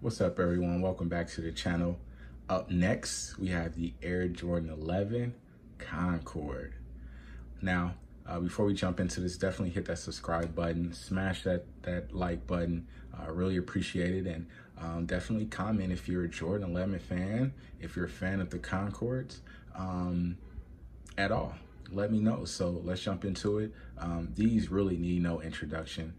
What's up, everyone? Welcome back to the channel. Up next, we have the Air Jordan 11 Concord. Now, before we jump into this, definitely hit that subscribe button, smash that like button. I really appreciate it, and definitely comment if you're a Jordan 11 fan, if you're a fan of the Concords at all. Let me know. So let's jump into it. These really need no introduction.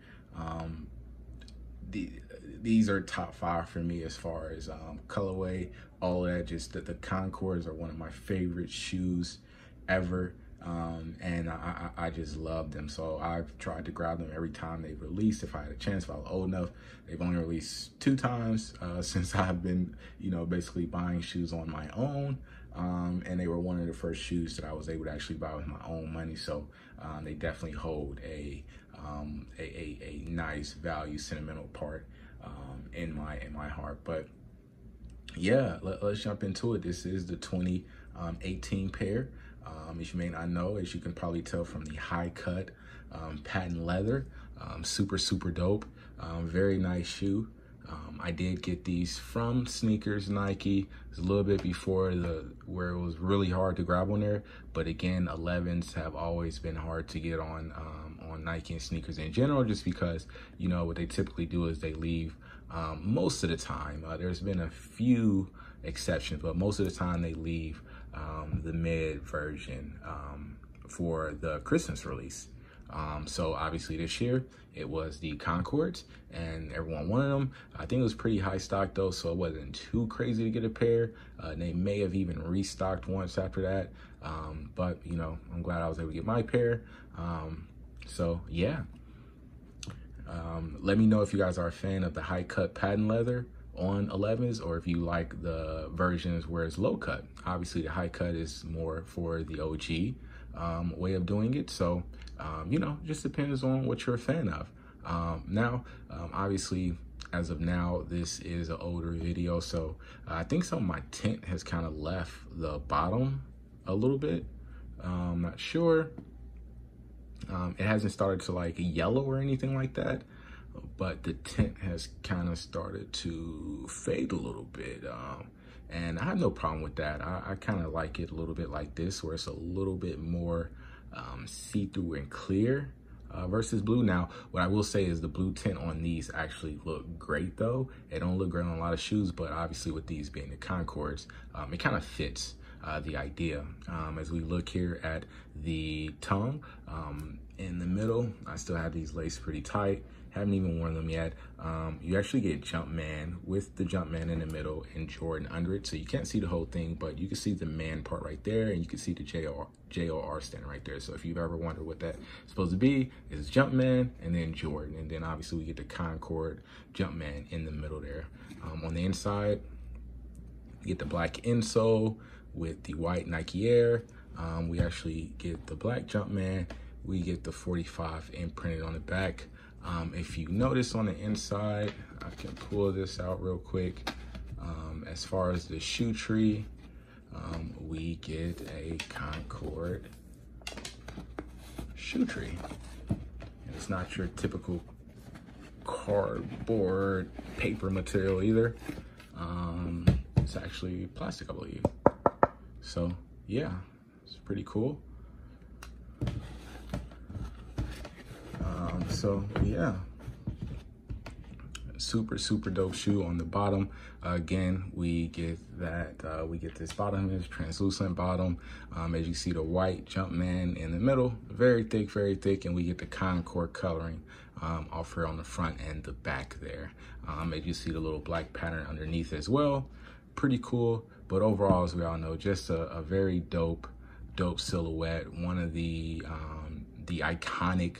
These are top 5 for me as far as colorway, all that. Just the Concords are one of my favorite shoes ever, and I just love them. So I've tried to grab them every time they've released. If I had a chance, if I was old enough. They've only released 2 times since I've been, basically buying shoes on my own. And they were one of the first shoes that I was able to actually buy with my own money. So they definitely hold a nice value, sentimental part in my heart. But yeah, let's jump into it. This is the 2018 pair. If you may not know, as you can probably tell from the high cut patent leather, super dope. Very nice shoe. I did get these from Sneakers Nike. It's a little bit before where it was really hard to grab on there. But again, 11s have always been hard to get on Nike and sneakers in general, just because, what they typically do is they leave most of the time. There's been a few exceptions, but most of the time they leave the mid version for the Christmas release. So obviously this year it was the Concords, and everyone wanted them. I think it was pretty high stock though, so it wasn't too crazy to get a pair. They may have even restocked once after that. But I'm glad I was able to get my pair. So yeah. Let me know if you guys are a fan of the high cut patent leather on 11s, or if you like the versions where it's low cut. Obviously the high cut is more for the OG way of doing it. So, just depends on what you're a fan of. Now, obviously, as of now, this is an older video. So I think some of my tint has kind of left the bottom a little bit. I'm not sure. It hasn't started to like yellow or anything like that, but the tint has kind of started to fade a little bit. And I have no problem with that. I kind of like it a little bit like this, where it's a little bit more see-through and clear versus blue. Now, what I will say is the blue tint on these actually look great though. It don't look great on a lot of shoes, but obviously with these being the Concords, it kind of fits the idea. As we look here at the tongue, in the middle, I still have these laced pretty tight. Haven't even worn them yet. You actually get Jumpman with the Jumpman in the middle and Jordan under it. So you can't see the whole thing, but you can see the man part right there, and you can see the JOR stand right there. So if you've ever wondered what that's supposed to be, it's Jumpman and then Jordan. And then obviously we get the Concord Jumpman in the middle there. On the inside, you get the black insole with the white Nike Air. We actually get the black Jumpman. We get the 45 imprinted on the back. If you notice on the inside, I can pull this out real quick. As far as the shoe tree, we get a Concord shoe tree. And it's not your typical cardboard paper material either. It's actually plastic, I believe. So yeah, it's pretty cool. So yeah, super dope shoe on the bottom. Again, we get that we get this bottom is translucent bottom. As you see, the white Jumpman in the middle, very thick, and we get the Concord coloring off here on the front and the back there. As you see, the little black pattern underneath as well, pretty cool. But overall, as we all know, just a very dope silhouette. One of the iconic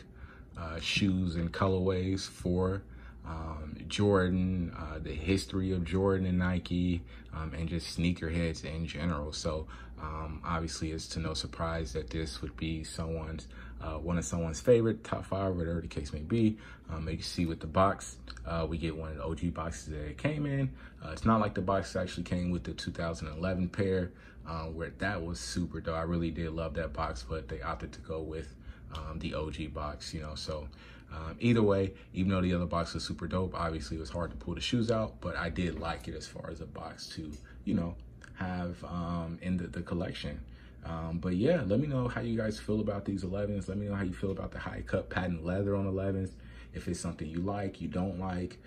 shoes and colorways for Jordan, the history of Jordan and Nike, and just sneakerheads in general. So obviously it's to no surprise that this would be one of someone's favorite, top 5, whatever the case may be. You can see with the box, we get one of the OG boxes that it came in. It's not like the box actually came with the 2011 pair, where that was super dope. I really did love that box, but they opted to go with the OG box, you know. So either way, even though the other box was super dope, obviously it was hard to pull the shoes out, but I did like it as far as a box to, you know, have in the collection. But yeah, let me know how you guys feel about these 11s. Let me know how you feel about the high cut patent leather on 11s. If it's something you like, you don't like.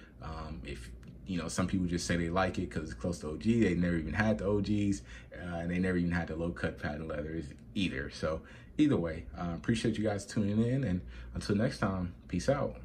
If, you know, some people just say they like it because it's close to OG. They never even had the OGs, and they never even had the low cut patent leathers either. So either way, appreciate you guys tuning in, and until next time, peace out.